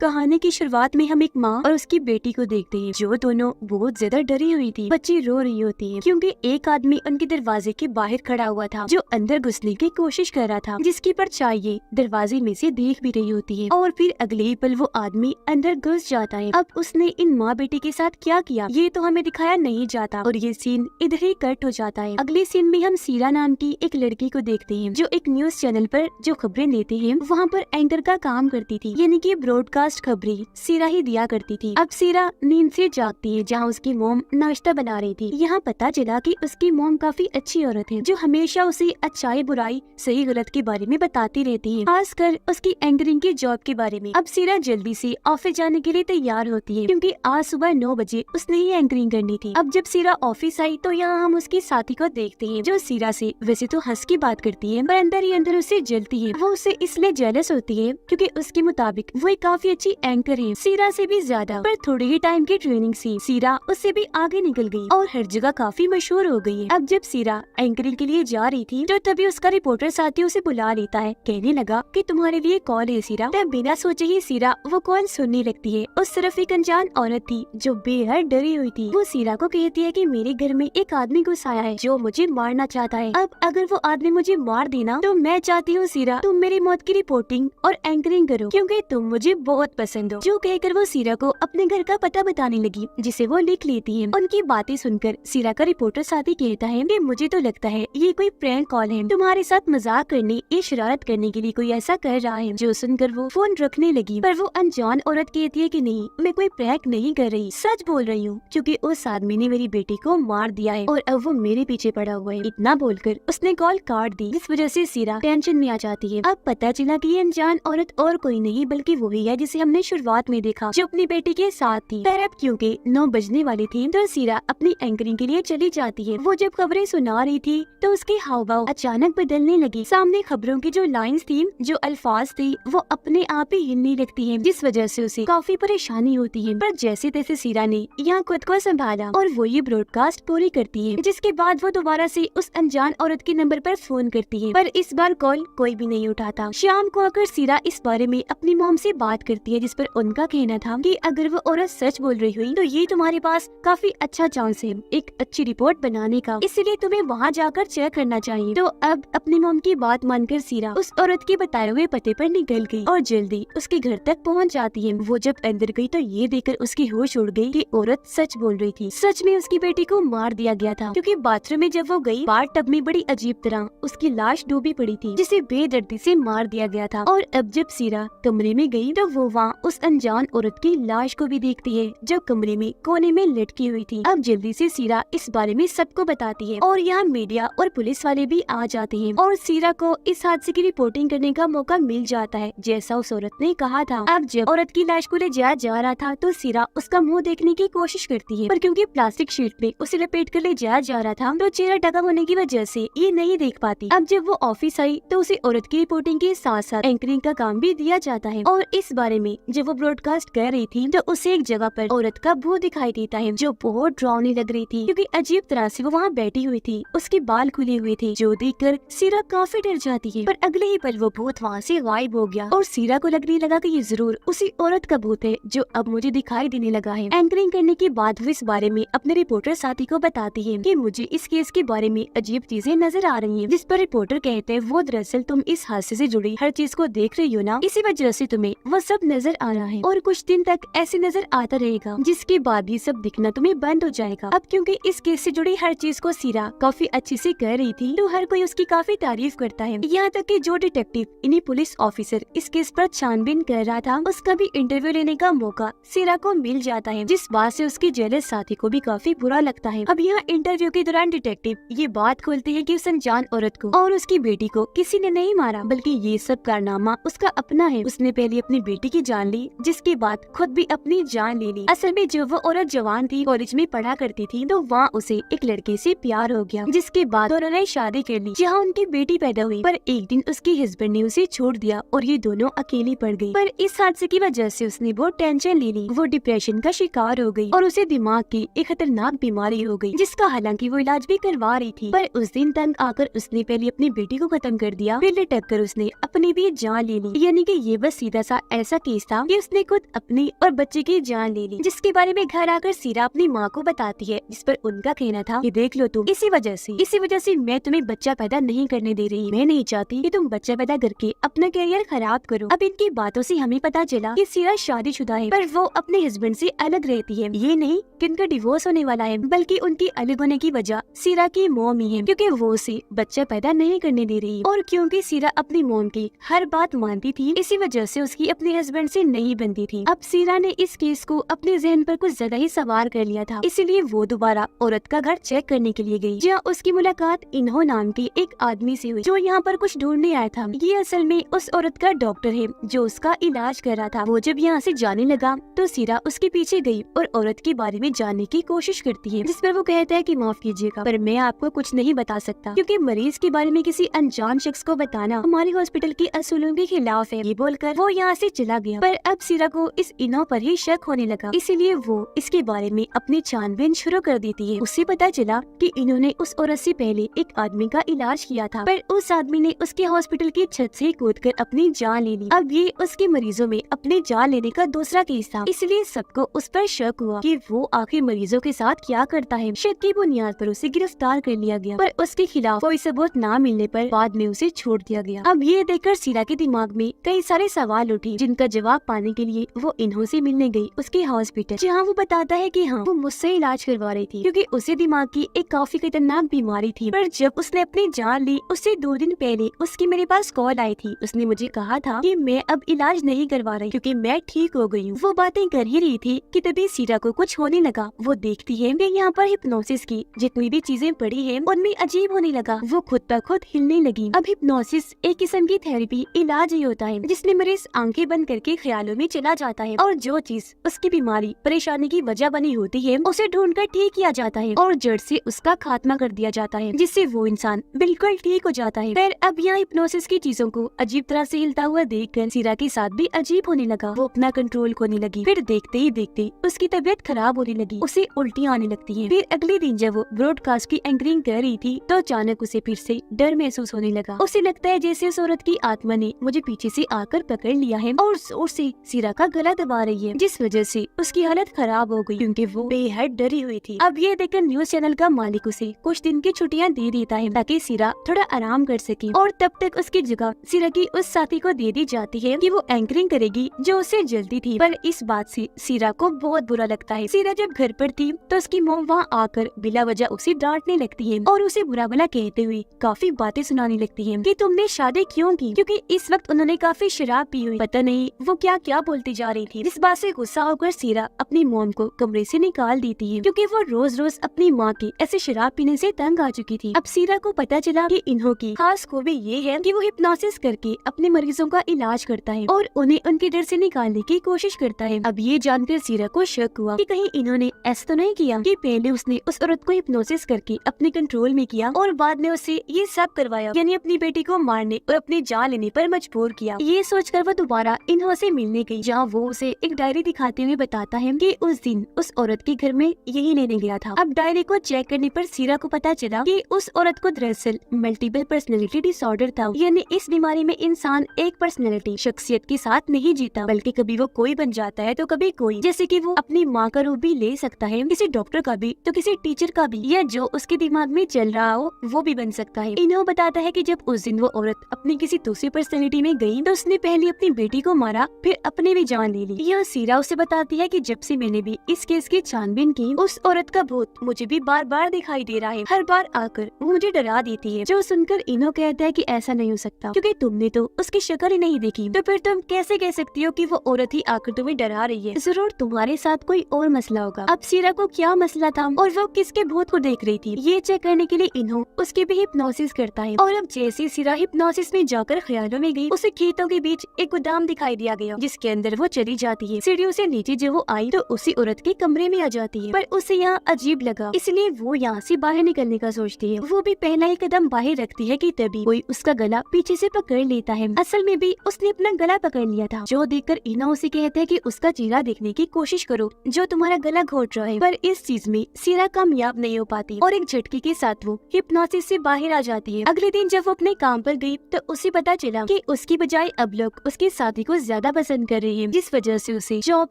कहानी की शुरुआत में हम एक माँ और उसकी बेटी को देखते हैं, जो दोनों बहुत ज्यादा डरी हुई थी। बच्ची रो रही होती है क्योंकि एक आदमी उनके दरवाजे के बाहर खड़ा हुआ था, जो अंदर घुसने की कोशिश कर रहा था, जिसकी परछाई ये दरवाजे में से देख भी रही होती है। और फिर अगले ही पल वो आदमी अंदर घुस जाता है। अब उसने इन माँ बेटी के साथ क्या किया ये तो हमें दिखाया नहीं जाता और ये सीन इधर ही कट हो जाता है। अगले सीन में हम सीरा नाम की एक लड़की को देखते हैं, जो एक न्यूज चैनल पर जो खबरें देते हैं वहाँ पर एंकर का काम करती थी, यानी कि ब्रॉडकास्ट खबरें सीरा ही दिया करती थी। अब सीरा नींद से जागती है जहाँ उसकी मोम नाश्ता बना रही थी। यहाँ पता चला कि उसकी मोम काफी अच्छी औरत है, जो हमेशा उसे अच्छाई बुराई सही गलत के बारे में बताती रहती है, खासकर उसकी एंकरिंग की जॉब के बारे में। अब सीरा जल्दी से ऑफिस जाने के लिए तैयार होती है क्योंकि आज सुबह 9 बजे उसने ही एंकरिंग करनी थी। अब जब सीरा ऑफिस आई तो यहाँ हम उसकी साथी को देखते हैं, जो सीरा से वैसे तो हंस की बात करती है पर अंदर ही अंदर उसे जलती है। वो उससे इसलिए जेलस होती है क्योंकि उसके मुताबिक वो एक काफी अच्छी एंकर है, सीरा से भी ज्यादा। पर थोड़ी ही टाइम की ट्रेनिंग से सीरा उससे भी आगे निकल गई और हर जगह काफी मशहूर हो गई है। अब जब सीरा एंकरिंग के लिए जा रही थी तो तभी उसका रिपोर्टर साथी उसे बुला लेता है, कहने लगा कि तुम्हारे लिए कॉल है सीरा। तब बिना सोचे ही सीरा वो कॉल सुनने लगती है। उस तरफ एक अनजान औरत थी जो बेहद डरी हुई थी। वो सीरा को कहती है कि मेरे घर में एक आदमी घुस आया है जो मुझे मारना चाहता है। अब अगर वो आदमी मुझे मार देना तो मैं चाहती हूँ सीरा तुम मेरी मौत की रिपोर्टिंग और एंकरिंग करो क्योंकि तुम मुझे बहुत पसंद हो। जो कहकर वो सीरा को अपने घर का पता बताने लगी, जिसे वो लिख लेती है। उनकी बातें सुनकर सीरा का रिपोर्टर साथी कहता है कि मुझे तो लगता है ये कोई प्रैंक कॉल है, तुम्हारे साथ मजाक करने या शरारत करने के लिए कोई ऐसा कर रहा है। जो सुनकर वो फोन रखने लगी, पर वो अनजान औरत कहती है कि नहीं, मैं कोई प्रैंक नहीं कर रही, सच बोल रही हूँ क्योंकि उस आदमी ने मेरी बेटी को मार दिया है और अब वो मेरे पीछे पड़ा हुआ है। इतना बोलकर उसने कॉल काट दी, जिस वजह से सीरा टेंशन में आ जाती है। अब पता चला कि ये अनजान औरत और कोई नहीं बल्कि वही है जिसे हमने शुरुआत में देखा, जो अपनी बेटी के साथ थी। पर अब क्योंकि 9 बजने वाली थी तो सीरा अपनी एंकरिंग के लिए चली जाती है। वो जब खबरें सुना रही थी तो उसके हाव भाव अचानक बदलने लगी। सामने खबरों की जो लाइन्स थी, जो अल्फाज थी, वो अपने आप ही हिलने लगती है, जिस वजह से उसे काफी परेशानी होती है। पर जैसे तैसे सीरा ने यहाँ खुद को संभाला और वो ये ब्रॉडकास्ट पूरी करती है, जिसके बाद वो दोबारा से उस अनजान औरत के नंबर पर फोन करती है, पर इस बार कॉल कोई भी नहीं उठाता। शाम को आकर सीरा इस बारे में अपनी मॉम से बात करती है, जिस पर उनका कहना था कि अगर वो औरत सच बोल रही हुई तो ये तुम्हारे पास काफी अच्छा चांस है एक अच्छी रिपोर्ट बनाने का, इसलिए तुम्हें वहाँ जाकर चेक करना चाहिए। तो अब अपनी मॉम की बात मानकर सीरा उस औरत के बताए हुए पते पर निकल गई और जल्दी उसके घर तक पहुँच जाती है। वो जब अंदर गई तो ये देखकर उसकी होश उड़ गई कि औरत सच बोल रही थी, सच में उसकी बेटी को मार दिया गया था। क्योंकि बाथरूम में जब वो गई, बाथ टब में बड़ी अजीब तरह उसकी लाश डूबी पड़ी थी, जिसे बेदर्दी से मार दिया गया था। और अब जब सीरा कमरे में गई तो वो वहाँ उस अनजान औरत की लाश को भी देखती है, जो कमरे में कोने में लटकी हुई थी। अब जल्दी से सीरा इस बारे में सबको बताती है और यहाँ मीडिया और पुलिस वाले भी आ जाते हैं और सीरा को इस हादसे की रिपोर्टिंग करने का मौका मिल जाता है, जैसा उस औरत ने कहा था। अब जब औरत की लाश को ले जाया जा रहा था तो सीरा उसका मुंह देखने की कोशिश करती है, पर क्योंकि प्लास्टिक शीट में उसे लपेट कर ले जाया जा रहा था तो चेहरा ढका होने की वजह से ये नहीं देख पाती। अब जब वो ऑफिस आई तो उसे औरत की रिपोर्टिंग के साथ साथ एंकरिंग का काम भी दिया जाता है। और इस बारे में जब वो ब्रॉडकास्ट कर रही थी तो उसे एक जगह पर औरत का मुंह दिखाई देता है, जो बहुत डरावनी लग रही थी क्योंकि अजीब तरह से वो वहाँ बैठी हुई थी, उसके बाल खुले हुए थे, जो देखकर सीरा काफी डर जाती है। पर अगले ही पल वो भूत वहाँ से गायब हो गया और सीरा को लगने लगा कि ये जरूर उसी औरत का भूत है जो अब मुझे दिखाई देने लगा है। एंकरिंग करने के बाद वो इस बारे में अपने रिपोर्टर साथी को बताती है कि मुझे इस केस के बारे में अजीब चीजें नजर आ रही हैं, जिस पर रिपोर्टर कहते हैं वो दरअसल तुम इस हादसे से जुड़ी हर चीज को देख रही हो ना, इसी वजह से तुम्हें वो सब नजर आ रहा है और कुछ दिन तक ऐसे नजर आता रहेगा, जिसके बाद ये सब दिखना तुम्हें बंद हो जाएगा। अब क्योंकि इस केस से जुड़ी हर चीज को सीरा काफी अच्छे से कर रही थी तो हर कोई उसकी काफी तारीफ करता है। यहाँ तक कि जो डिटेक्टिव इन्हीं पुलिस ऑफिसर इस केस पर छानबीन कर रहा था, उसका भी इंटरव्यू लेने का मौका सीरा को मिल जाता है, जिस बात से उसकी जेलस साथी को भी काफी बुरा लगता है। अब यहाँ इंटरव्यू के दौरान डिटेक्टिव ये बात खोलते हैं कि उस अनजान औरत को और उसकी बेटी को किसी ने नहीं मारा, बल्कि ये सब कारनामा उसका अपना है। उसने पहले अपनी बेटी की जान ली, जिसके बाद खुद भी अपनी जान ले ली। असल में जब वो औरत जवान थी, कॉलेज में पढ़ा करती थी, तो वहाँ उसे एक लड़के से प्यार हो गया, जिसके बाद उन्होंने शादी कर ली, जहाँ उनकी बेटी पैदा हुई। पर एक दिन उसके हस्बैंड ने उसे छोड़ दिया और ये दोनों अकेली पड़ गई। पर इस हादसे की वजह से उसने बहुत टेंशन ले ली, वो डिप्रेशन का शिकार हो गई और उसे दिमाग की एक खतरनाक बीमारी हो गई, जिसका हालांकि वो इलाज भी करवा रही थी। पर उस दिन तंग आकर उसने पहले अपनी बेटी को खत्म कर दिया, फिर लटक कर उसने अपनी भी जान ले ली। यानी कि ये बस सीधा सा ऐसा केस केस था कि उसने खुद अपनी और बच्चे की जान ले ली, जिसके बारे में घर आकर सीरा अपनी माँ को बताती है, जिस पर उनका कहना था कि देख लो तुम, इसी वजह से मैं तुम्हें बच्चा पैदा नहीं करने दे रही। मैं नहीं चाहती कि तुम बच्चा पैदा करके अपना करियर खराब करो। अब इनकी बातों से हमें पता चला कि सीरा शादीशुदा है, पर वो अपने हस्बैंड से अलग रहती है। ये नहीं कि उनका डिवोर्स होने वाला है, बल्कि उनकी अलग होने की वजह सीरा की मॉम ही है, क्योंकि वो उसे बच्चा पैदा नहीं करने दे रही। और क्योंकि सीरा अपनी मॉम की हर बात मानती थी, इसी वजह से उसकी अपने हस्बैंड से नहीं बनती थी। अब सीरा ने इस केस को अपने जहन पर कुछ ज्यादा ही सवार कर लिया था, इसलिए वो दोबारा औरत का घर चेक करने के लिए गई, जहाँ उसकी मुलाकात इन्हो नाम के एक आदमी से हुई, जो यहाँ पर कुछ ढूंढने आया था। ये असल में उस औरत का डॉक्टर है जो उसका इलाज कर रहा था। वो जब यहाँ से जाने लगा तो सीरा उसके पीछे गई और औरत के बारे में जानने की कोशिश करती है, जिस पर वो कहता है कि माफ कीजिएगा, पर मैं आपको कुछ नहीं बता सकता, क्योंकि मरीज के बारे में किसी अनजान शख्स को बताना हमारे हॉस्पिटल के असूलों के खिलाफ है। ये बोलकर वो यहाँ से चला गया। पर अब सीरा को इस इनो पर ही शक होने लगा, इसीलिए वो इसके बारे में अपनी छानबीन शुरू कर देती है। उससे पता चला कि इन्होंने उस औरत से पहले एक आदमी का इलाज किया था, पर उस आदमी ने उसके हॉस्पिटल की छत से कूदकर अपनी जान ले ली। अब ये उसके मरीजों में अपनी जान लेने का दूसरा केस था, इसलिए सबको उस पर शक हुआ कि वो आखिर मरीजों के साथ क्या करता है। शक की बुनियाद पर उसे गिरफ्तार कर लिया गया, पर उसके खिलाफ कोई सबूत न मिलने पर बाद में उसे छोड़ दिया गया। अब ये देखकर सीरा के दिमाग में कई सारे सवाल उठे, जिनका जवाब पाने के लिए वो इन्हों से मिलने गई उसके हॉस्पिटल, जहाँ वो बताता है कि हाँ, वो मुझसे इलाज करवा रही थी, क्योंकि उसे दिमाग की एक काफी खतरनाक बीमारी थी। पर जब उसने अपनी जान ली, उससे 2 दिन पहले उसकी मेरे पास कॉल आई थी। उसने मुझे कहा था कि मैं अब इलाज नहीं करवा रही, क्योंकि मैं ठीक हो गई हूँ। वो बातें कर ही रही थी कि तभी सीरा को कुछ होने लगा। वो देखती है कि यहाँ पर हिप्नोसिस की जितनी भी चीजें पड़ी है उनमें अजीब होने लगा। वो खुद ब खुद हिलने लगी। अब हिप्नोसिस एक किस्म की थेरेपी इलाज ही होता है, जिसमें मरीज आंखें बंद करके ख्यालों में चला जाता है और जो चीज उसकी बीमारी परेशानी की वजह बनी होती है उसे ढूंढकर ठीक किया जाता है और जड़ से उसका खात्मा कर दिया जाता है, जिससे वो इंसान बिल्कुल ठीक हो जाता है। फिर अब यहाँ हिप्नोसिस की चीजों को अजीब तरह से हिलता हुआ देखकर सीरा के साथ भी अजीब होने लगा। वो अपना कंट्रोल खोने लगी। फिर देखते ही देखते उसकी तबीयत खराब होने लगी, उसे उल्टियाँ आने लगती है। फिर अगले दिन जब वो ब्रॉडकास्ट की एंकरिंग कर रही थी तो अचानक उसे फिर से डर महसूस होने लगा। उसे लगता है जैसे उस औरत की आत्मा ने मुझे पीछे से आकर पकड़ लिया है और जोर से सीरा का गला दबा रही है, जिस वजह से उसकी हालत खराब हो गई, क्योंकि वो बेहद डरी हुई थी। अब ये देखकर न्यूज चैनल का मालिक उसे कुछ दिन की छुट्टियां दे देता है ताकि सीरा थोड़ा आराम कर सके, और तब तक उसकी जगह सीरा की उस साथी को दे दी जाती है कि वो एंकरिंग करेगी जो उसे जल्दी थी। पर इस बात से सीरा को बहुत बुरा लगता है। सीरा जब घर पर थी तो उसकी मॉम वहाँ आकर बिला वजह उसे डांटने लगती है और उसे बुरा भला कहते हुए काफी बातें सुनाने लगती है कि तुमने शादी क्यों की, क्योंकि इस वक्त उन्होंने काफी शराब पी हुई। पता नहीं वो क्या क्या बोलती जा रही थी। इस बात से गुस्सा होकर सीरा अपनी मॉम को कमरे से निकाल देती है, क्योंकि वो रोज रोज अपनी माँ की ऐसे शराब पीने से तंग आ चुकी थी। अब सीरा को पता चला कि इन्हों की खास खूबी ये है कि वो हिप्नोसिस करके अपने मरीजों का इलाज करता है और उन्हें उनके डर से निकालने की कोशिश करता है। अब ये जानकर सीरा को शक हुआ कि कहीं इन्होंने ऐसा तो नहीं किया कि पहले उसने उस औरत को हिप्नोसिस करके अपने कंट्रोल में किया और बाद में उसे ये सब करवाया, यानी अपनी बेटी को मारने और अपनी जान लेने पर मजबूर किया। ये सोचकर वो दोबारा इन्हों से मिलने गई, जहाँ वो उसे एक डायरी दिखाते हुए बताता है कि उस दिन उस औरत के घर में यही लेने गया था। अब डायरी को चेक करने पर सीरा को पता चला कि उस औरत को दरअसल मल्टीपल पर्सनैलिटी डिसऑर्डर था, यानी इस बीमारी में इंसान एक पर्सनैलिटी शख्सियत के साथ नहीं जीता, बल्कि कभी वो कोई बन जाता है तो कभी कोई, जैसे कि वो अपनी माँ का रूप भी ले सकता है, किसी डॉक्टर का भी तो किसी टीचर का भी, या जो उसके दिमाग में चल रहा हो वो भी बन सकता है। इन्हों बताता है कि जब उस दिन वो औरत अपनी किसी दूसरी पर्सनैलिटी में गई तो उसने पहले अपनी बेटी को मारा, फिर अपने भी जान ले ली। यह सीरा उसे बताती है कि जब से मैंने भी इस केस की छानबीन की, उस औरत का भूत मुझे भी बार बार दिखाई दे रहा है। हर बार आकर वो मुझे डरा देती है। जो सुनकर इन्हों कहता है कि ऐसा नहीं हो सकता, क्योंकि तुमने तो उसकी शक्ल ही नहीं देखी, तो फिर तुम कैसे कह सकती हो कि वो औरत ही आकर तुम्हें डरा रही है? जरूर तुम्हारे साथ कोई और मसला होगा। अब सीरा को क्या मसला था और वो किसके भूत को देख रही थी, ये चेक करने के लिए इन्हों उसकी भी हिप्नोसिस करता है। और अब जैसे सीरा हिप्नोसिस में जाकर ख्यालों में गई, उसे खेतों के बीच एक गोदाम दिखाई दिया गया, जिसके अंदर वो चली जाती है। सीढ़ियों से नीचे जब वो आई तो उसी औरत के कमरे में आ जाती है, पर उसे यहाँ अजीब लगा, इसलिए वो यहाँ से बाहर निकलने का सोचती है। वो भी पहला ही कदम बाहर रखती है कि तभी कोई उसका गला पीछे से पकड़ लेता है। असल में भी उसने अपना गला पकड़ लिया था, जो देखकर इन्हों उसे कहते हैं कि उसका चेहरा देखने की कोशिश करो जो तुम्हारा गला घोट रहा है। पर इस चीज में सीरा कामयाब नहीं हो पाती और एक झटके के साथ वो हिप्नोसिस से बाहर आ जाती है। अगले दिन जब वो अपने काम पर गई तो उसे पता चला कि उसकी बजाय अब लोग उसके साथी को ज्यादा पसंद कर रही है, जिस वजह से उसे जॉब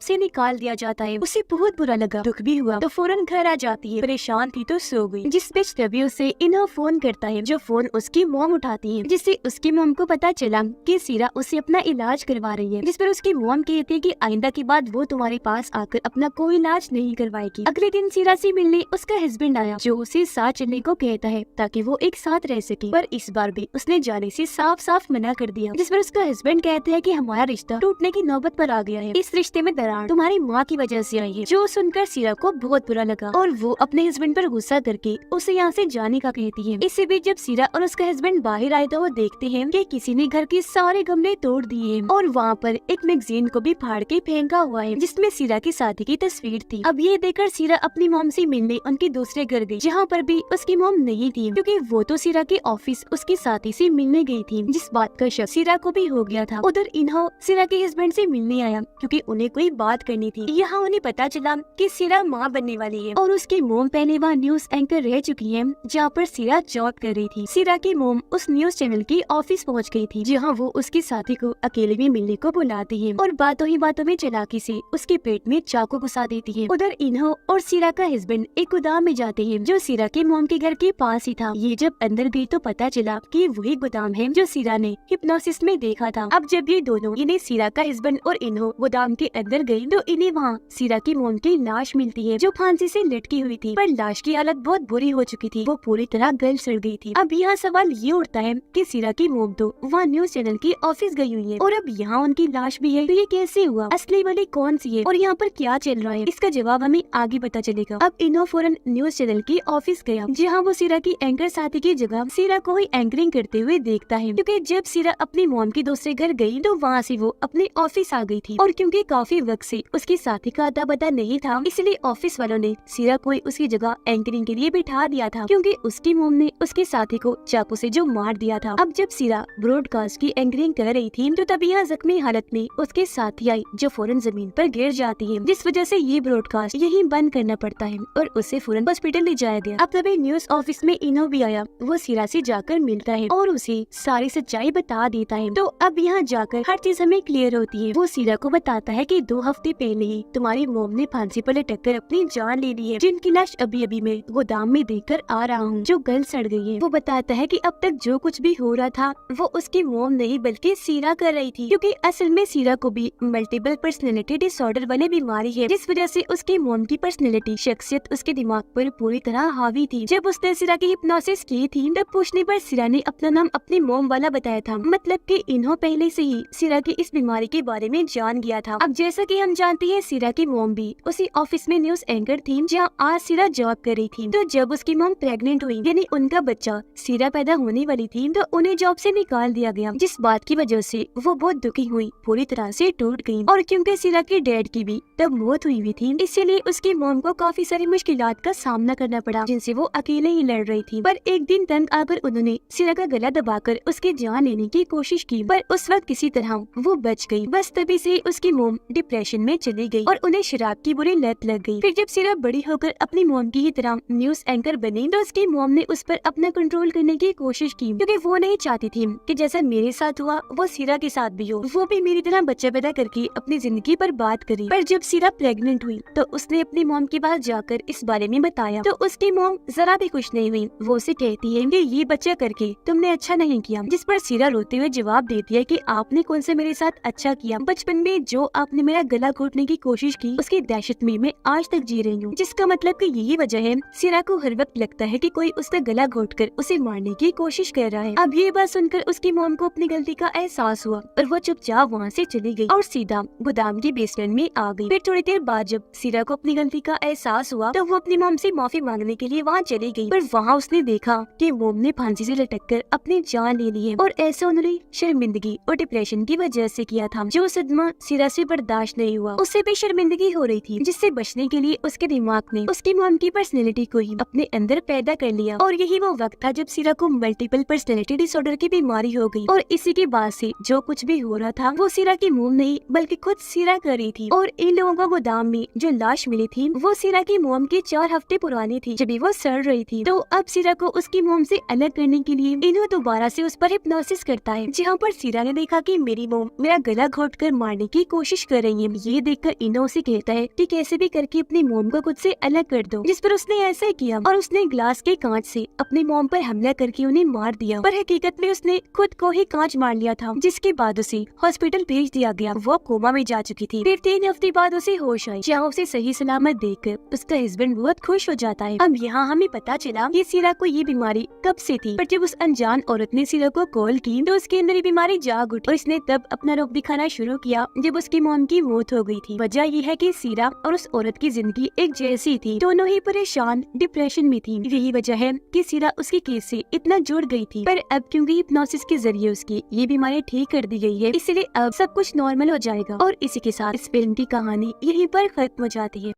से निकाल दिया जाता है। उसे बहुत बुरा लगा, दुख भी हुआ, तो फौरन घर आ जाती है। परेशान थी तो सो गई, जिस बीच तभी उसे इन्हो फोन करता है, जो फोन उसकी मॉम उठाती है, जिससे उसकी मॉम को पता चला कि सीरा उसे अपना इलाज करवा रही है। जिस पर उसकी मॉम कहती है कि आइंदा के बाद वो तुम्हारे पास आकर अपना कोई इलाज नहीं करवाएगी। अगले दिन सीरा से मिलने उसका हस्बैंड आया, जो उसे साथ चलने को कहता है ताकि वो एक साथ रह सके, पर इस बार भी उसने जाने से साफ साफ मना कर दिया। जिस पर उसका हस्बैंड कहता है कि हमारा रिश्ता टूटने की नौबत पर आ गया है, इस रिश्ते में दरार तुम्हारी माँ की वजह से आई है। जो सुनकर सीरा को बहुत बुरा लगा और वो अपने हस्बैंड पर गुस्सा करके उसे यहाँ से जाने का कहती है। इसी बीच जब सीरा और उसका हस्बैंड बाहर आए तो वो देखते हैं कि किसी ने घर के सारे गमले तोड़ दिए और वहाँ पर एक मैगजीन को भी फाड़ के फेंका हुआ है, जिसमें सीरा की शादी की तस्वीर थी। अब ये देखकर सीरा अपनी मॉम से मिलने उनके दूसरे घर गई, जहाँ पर भी उसकी मॉम नहीं थी, क्योंकि वो तो सीरा के ऑफिस उसकी साथी से मिलने गई थी, जिस बात का शक सीरा को भी हो गया था। उधर इन्हो सीरा के हस्बैंड से मिलने आया, क्योंकि उन्हें कोई बात करनी थी। यहाँ उन्हें पता चला कि सीरा माँ बनने वाली है और उसकी मोम पहले वहाँ न्यूज एंकर रह चुकी है, जहाँ पर सीरा जॉब कर रही थी। सीरा की मोम उस न्यूज चैनल की ऑफिस पहुँच गई थी, जहाँ वो उसकी साथी को अकेले में मिलने को बुलाती है और बातों ही बातों में चालाकी से उसके पेट में चाकू घुसा देती है। उधर इन्हो और सीरा का हस्बैंड एक गोदाम में जाते हैं, जो सीरा के मोम के घर के पास ही था। ये जब अंदर गई तो पता चला कि वही गोदाम है जो सीरा ने हिप्नोसिस में देखा था। अब जब ये दोनों इन्हें सीरा का हस्बैंड और इन्हो गोदाम के अंदर गई तो इन्हें वहाँ सीरा की मोम की लाश मिलती है, जो फांसी से लटकी हुई थी, पर लाश की हालत बहुत बुरी हो चुकी थी, वो पूरी तरह गल सड़ गई थी। अब यहाँ सवाल ये उठता है कि सीरा की मोम तो वहाँ न्यूज चैनल की ऑफिस गई हुई है और अब यहाँ उनकी लाश भी है, तो ये कैसे हुआ? असली वाली कौन सी है और यहाँ पर क्या चल रहा है? इसका जवाब हमें आगे पता चलेगा। अब इन्हो फौरन न्यूज चैनल की ऑफिस गया, जहाँ वो सीरा की एंकर साथी की जगह सीरा को ही एंकरिंग करते हुए देखता है, क्योंकि जब सीरा अपनी मॉम के दूसरे घर गई तो वहाँ से वो अपने ऑफिस आ गई थी और क्योंकि काफी वक्त से उसकी साथी का अता पता नहीं था, इसलिए ऑफिस वालों ने सीरा को उसकी जगह एंकरिंग के लिए बिठा दिया था, क्योंकि उसकी मॉम ने उसके साथी को चाकू से जो मार दिया था। अब जब सीरा ब्रॉडकास्ट की एंकरिंग कर रही थी तो तभी यहाँ जख्मी हालत में उसके साथी आई, जो फौरन जमीन पर गिर जाती है, जिस वजह से ये ब्रॉडकास्ट यही बंद करना पड़ता है और उसे फौरन हॉस्पिटल ले जाया गया। अब तभी न्यूज ऑफिस में इन्हो भी आया, वो सीरा से जाकर मिलता है और उसे सारी सच्चाई बता देता है। तो अब यहाँ जाकर हर चीज हमें क्लियर होती है। वो सीरा को बताता है कि 2 हफ्ते पहले ही तुम्हारी मोम ने फांसी पर लटक कर अपनी जान ले ली है, जिनकी लाश अभी अभी मैं गोदाम में देखकर आ रहा हूँ, जो गल सड़ गई है। वो बताता है कि अब तक जो कुछ भी हो रहा था वो उसकी मोम नहीं बल्कि सीरा कर रही थी, क्योंकि असल में सीरा को भी मल्टीपल पर्सनैलिटी डिसऑर्डर वाली बीमारी है, जिस वजह से उसकी मोम की पर्सनैलिटी शख्सियत उसके दिमाग पर पूरी तरह हावी थी। जब उसने सीरा की हिप्नोसिस की थी तब पूछने पर सीरा ने अपना नाम अपनी मोम वाला बताया था, मतलब कि इन्हों पहले से ही सीरा की इस बीमारी के बारे में जान गया था। अब जैसा कि हम जानते हैं सीरा की मोम भी उसी ऑफिस में न्यूज एंकर थी जहाँ आज सीरा जॉब कर रही थी। तो जब उसकी मोम प्रेग्नेंट हुई, यानी उनका बच्चा सीरा पैदा होने वाली थी, तो उन्हें जॉब से निकाल दिया गया, जिस बात की वजह से वो बहुत दुखी हुई, पूरी तरह से टूट गई। और क्योंकि सीरा के डैड की भी तब मौत हुई थी, इसीलिए उसकी मोम को काफी सारी मुश्किलात का सामना करना पड़ा, जिनसे वो अकेले ही लड़ रही थी। पर एक दिन तंग आकर उन्होंने सीरा का गला दबाकर उसकी जान लेने की कोशिश की, पर उस वक्त किसी तरह वो बच गई। बस तभी से उसकी मोम डिप्रेशन में चली गई और उन्हें शराब की बुरी लत लग गई। फिर जब सीरा बड़ी होकर अपनी मोम की ही तरह न्यूज एंकर बनी तो उसकी मोम ने उस पर अपना कंट्रोल करने की कोशिश की, क्योंकि वो नहीं चाहती थी कि जैसा मेरे साथ हुआ वो सीरा के साथ भी हो, वो भी मेरी तरह बच्चा पैदा करके अपनी जिंदगी बर्बाद करी। पर जब सीरा प्रेग्नेंट हुई तो उसने अपनी मोम के पास जाकर इस बारे में बताया, तो उसकी मोम जरा भी खुश नहीं हुई। वो उसे कहती है कि ये बच्चा करके तुमने अच्छा नहीं किया, जिस पर सीरा रोते हुए जवाब देती है कि आपने कौन सा मेरे साथ अच्छा किया, बचपन में जो आपने मेरा गला घोटने की कोशिश की उसकी दहशत में मैं आज तक जी रही हूँ। जिसका मतलब कि यही वजह है सीरा को हर वक्त लगता है कि कोई उसका गला घोटकर उसे मारने की कोशिश कर रहा है। अब ये बात सुनकर उसकी मोम को अपनी गलती का एहसास हुआ और वो चुपचाप वहाँ से चली गई और सीधा गोदाम के बेसमेंट में आ गई। फिर थोड़ी देर बाद जब सीरा को अपनी गलती का एहसास हुआ तो वो अपनी मोम से माफी मांगने के लिए वहाँ चली गई, पर वहाँ उसने देखा कि मोम ने फांसी से लटककर अपनी जान ले ली है और ऐसा उन्होंने शर्मिंदगी और डिप्रेशन की वजह से किया था। जो सदमा सीरा से बर्दाश्त नहीं हुआ, उससे भी शर्मिंदगी हो रही थी, जिससे बचने के लिए उसके दिमाग ने उसकी मोम की पर्सनैलिटी को ही अपने अंदर पैदा कर लिया। और यही वो वक्त था जब सीरा को मल्टीपल पर्सनैलिटी डिसऑर्डर की बीमारी हो गई और इसी के बाद से जो कुछ भी हो रहा था वो सीरा की मोम नहीं बल्कि खुद सीरा कर रही थी। और इन लोगों को गोदाम में जो लाश मिली थी वो सीरा की मोम की 4 हफ्ते पुरानी थी, जब वो सड़ रही थी। तो अब सीरा को उसकी मोम से अलग करने के लिए इन्हों दोबारा से उस पर हिप्नोसिस करता है, जहाँ पर सीरा ने देखा कि मेरी मोम मेरा सीरा गला घोटकर मारने की कोशिश कर रही है। ये देखकर इनो उसे कहता है कि कैसे भी करके अपनी मोम को खुद से अलग कर दो, जिस पर उसने ऐसा किया और उसने ग्लास के कांच से अपनी मोम पर हमला करके उन्हें मार दिया। पर हकीकत में उसने खुद को ही कांच मार लिया था, जिसके बाद उसे हॉस्पिटल भेज दिया गया। वो कोमा में जा चुकी थी। फिर 3 हफ्ते बाद उसे होश आई, जहाँ उसे सही सलामत देखकर उसका हस्बैंड बहुत खुश हो जाता है। अब यहाँ हमें पता चला कि सीरा को ये बीमारी कब से थी, पर जब उस अनजान औरत ने सीरा को कॉल की तो उसके अंदर ये बीमारी जाग उठी और इसने तब अपना रुख दिखाना शुरू किया जब उसकी मॉम की मौत हो गई थी। वजह ये है कि सीरा और उस औरत की जिंदगी एक जैसी थी, दोनों ही परेशान डिप्रेशन में थी। यही वजह है कि सीरा उसके केस से इतना जुड़ गई थी, पर अब क्योंकि हिप्नोसिस के जरिए उसकी ये बीमारी ठीक कर दी गई है, इसलिए अब सब कुछ नॉर्मल हो जाएगा। और इसी के साथ इस फिल्म की कहानी यहीं पर खत्म हो जाती है।